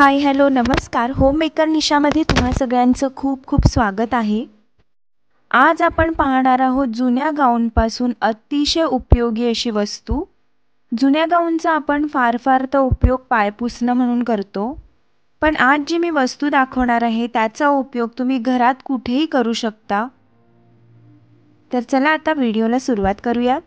Hi hello नमस्कार. Homemaker निशामध्ये तुम्हा सगळ्यांचं खूप खूप स्वागत आहे. आज आपण पाहणार आहोत जुन्या गाऊनपासून अतिशय उपयोगी अशी वस्तू. जुन्या गाऊनचा आपण फार तर उपयोग पाय पुसणं म्हणून करतो, पण आज जी मी वस्तू दाखवणार आहे त्याचा उपयोग तुम्ही घरात कुठेही करू शकता. तर चला आता व्हिडिओला सुरुवात करूयात.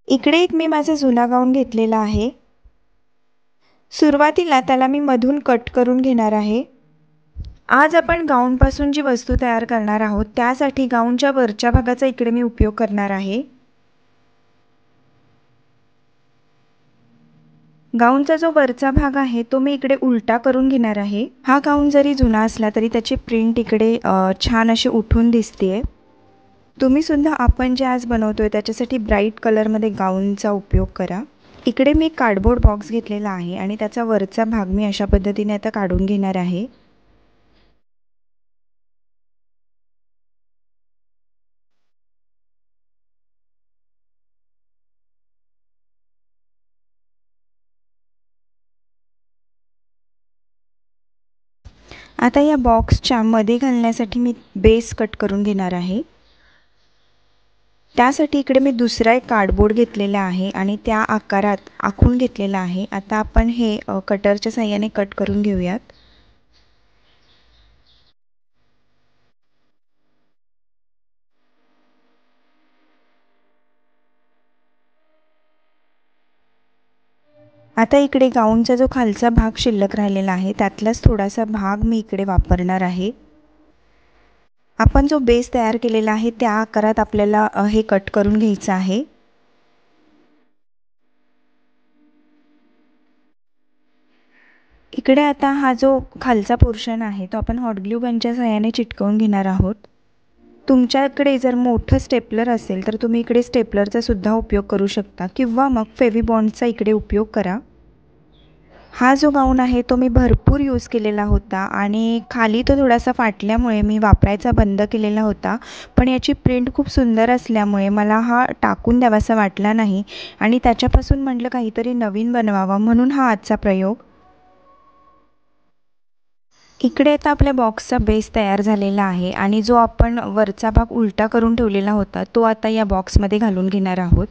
इकडे एक मी माझा जुना गाऊन घेतलेला आहे. सुरुवातीला त्याला मी मधून कट करून घेणार आहे. आज आपण गाऊनपासून जी वस्तू तयार करणार आहोत त्यासाठी गाऊनच्या वरच्या भागाचा इकडे मी उपयोग करणार आहे. गाऊनचा जो वरचा भाग आहे तो मी इकडे उलटा करून घेणार आहे. हा गाऊन जरी जुना असला तरी त्याची प्रिंट इकडे छान अशी उठून दिसते. तुम्ही सुद्धा आपण जे आज बनवतोय त्याच्यासाठी ब्राईट कलरमध्ये गाऊनचा उपयोग करा. इकडे मी कार्डबोर्ड बॉक्स घेतलेला आहे आणि त्याचा वरचा भाग मी अशा पद्धतीने आता काढून घेणार आहे. आता या बॉक्सच्या मध्ये घालण्यासाठी मी बेस कट करून घेणार आहे. त्यासाठी इकडे मी दुसरा एक कार्डबोर्ड घेतलेला आहे आणि त्या आकारात आखून घेतलेला आहे. आता आपण हे कटरच्या साहाय्याने कट करून घेऊयात. आता इकडे गाऊनचा जो खालचा भाग शिल्लक राहिलेला आहे त्यातलाच थोडासा भाग मी इकडे वापरणार आहे. आपण जो बेस तयार केलेला आहे त्या आकारात आपल्याला हे कट करून घ्यायचं आहे. इकडे आता हा जो खालचा पोर्शन आहे तो आपण हॉट ग्लू गनच्या सहाय्याने चिटकवून घेणार आहोत. तुमच्याकडे जर मोठं स्टेपलर असेल तर तुम्ही इकडे स्टेपलरचा सुद्धा उपयोग करू शकता किंवा मग फेविबॉन्डचा इकडे उपयोग करा. हा जो गाऊन आहे तो मी भरपूर यूज केलेला होता आणि खाली तो थोडासा फाटल्यामुळे मी वापरायचा बंद केलेला होता, पण याची प्रिंट खूप सुंदर असल्यामुळे मला हा टाकून द्यावासा वाटला नाही आणि त्याच्यापासून म्हटलं काहीतरी नवीन बनवावं म्हणून हा आजचा प्रयोग. इकडे आता आपल्या बॉक्सचा बेस तयार झालेला आहे आणि जो आपण वरचा भाग उलटा करून ठेवलेला होता तो आता या बॉक्समध्ये घालून घेणार आहोत.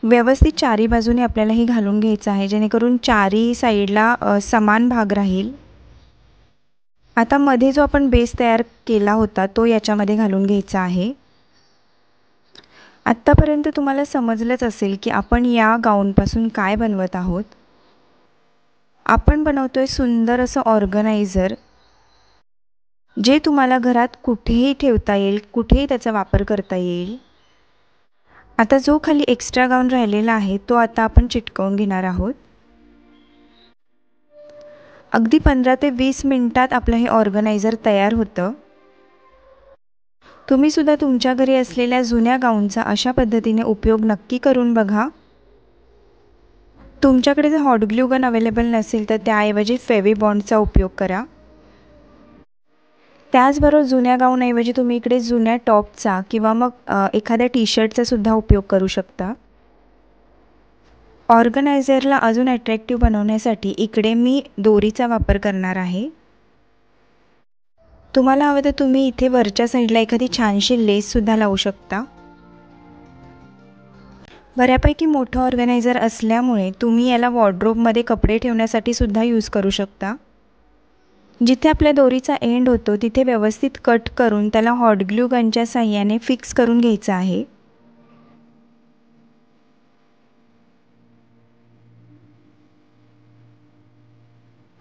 व्यवस्थित चारी बाजूने आपल्याला हे घालून घ्यायचं आहे जेणेकरून चारी साईडला समान भाग राहील. आता मध्ये जो आपण बेस तयार केला होता तो याच्यामध्ये घालून घ्यायचा आहे. आत्तापर्यंत तुम्हाला समजलंच असेल की आपण या गाऊनपासून काय बनवत आहोत. आपण बनवतोय सुंदर असं ऑर्गनायझर जे तुम्हाला घरात कुठेही ठेवता येईल, कुठेही त्याचा वापर करता येईल. आता जो खाली एक्स्ट्रा गाऊन राहिलेला आहे तो आता आपण चिटकवून घेणार आहोत. अगदी 15 ते 20 मिनिटात आपलं हे ऑर्गनायझर तयार होतं. तुम्ही सुद्धा तुमच्या घरी असलेल्या जुन्या गाऊनचा अशा पद्धतीने उपयोग नक्की करून बघा. तुमच्याकडे जर हॉट ग्लू गन अवेलेबल नसेल तर त्याऐवजी फेविबॉन्डचा उपयोग करा. त्याचबरोबर जुन्या गाऊनऐवजी तुम्ही इकडे जुन्या टॉपचा किंवा मग एखाद्या टी शर्टचा सुद्धा उपयोग करू शकता. ऑर्गनायझरला अजून अट्रॅक्टिव्ह बनवण्यासाठी इकडे मी दोरीचा वापर करणार आहे. तुम्हाला हवं तर तुम्ही इथे वरच्या साईडला एखादी छानशी लेससुद्धा लावू शकता. बऱ्यापैकी मोठं ऑर्गनायझर असल्यामुळे तुम्ही याला वॉर्डरोबमध्ये कपडे ठेवण्यासाठी सुद्धा यूज करू शकता. जिथे आपल्या दोरीचा एंड होतो तिथे व्यवस्थित कट करून त्याला हॉट ग्लू गनच्या साहाय्याने फिक्स करून घ्यायचं आहे.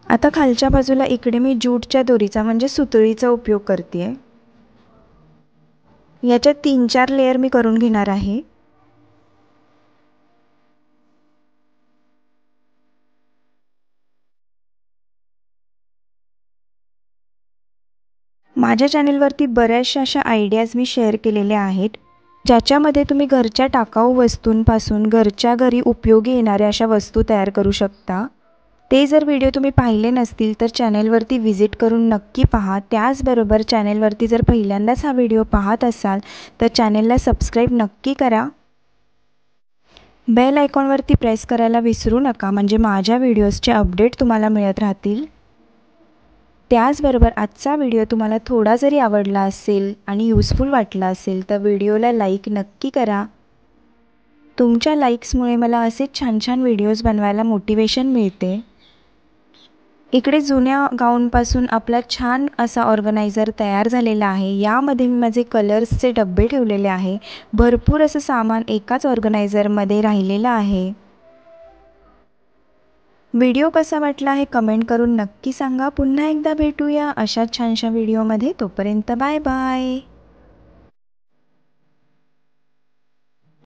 आता खालच्या बाजूला इकडे मी ज्यूटच्या दोरीचा म्हणजे सुतळीचा उपयोग करते. याच्यात 3-4 लेयर मी करून घेणार आहे. माझ्या चॅनेलवरती बऱ्याचशा अशा आयडियाज मी शेअर केलेल्या आहेत ज्याच्यामध्ये तुम्ही घरच्या टाकाऊ वस्तूंपासून घरच्या घरी उपयोगी येणाऱ्या अशा वस्तू तयार करू शकता. ते जर व्हिडिओ तुम्ही पाहिले नसतील तर चॅनेलवरती व्हिजिट करून नक्की पहा. त्याचबरोबर चॅनेलवरती जर पहिल्यांदाच हा व्हिडिओ पाहत असाल तर चॅनेलला सबस्क्राईब नक्की करा. बेल आयकॉनवरती प्रेस करायला विसरू नका, म्हणजे माझ्या व्हिडिओजचे अपडेट तुम्हाला मिळत राहतील. त्याचबरोबर आजचा व्हिडिओ तुम्हाला थोडा जरी आवडला असेल आणि यूजफुल वाटला असेल तर व्हिडिओला लाईक नक्की करा. तुमच्या लाईक्समुळे मला असेच छान छान व्हिडिओज बनवायला मोटिवेशन मिळते. इकडे जुन्या गाऊनपासून आपला छान असा ऑर्गनायझर तयार झालेला आहे. यामध्ये मी माझे कलर्सचे डब्बे ठेवलेले आहे. भरपूर असं सामान एकाच ऑर्गनायझरमध्ये राहिलेलं आहे. व्हिडिओ कसा वाटला हे कमेंट करून नक्की सांगा. पुन्हा एकदा भेटूया अशाच छानशा व्हिडिओमध्ये. तोपर्यंत बाय बाय.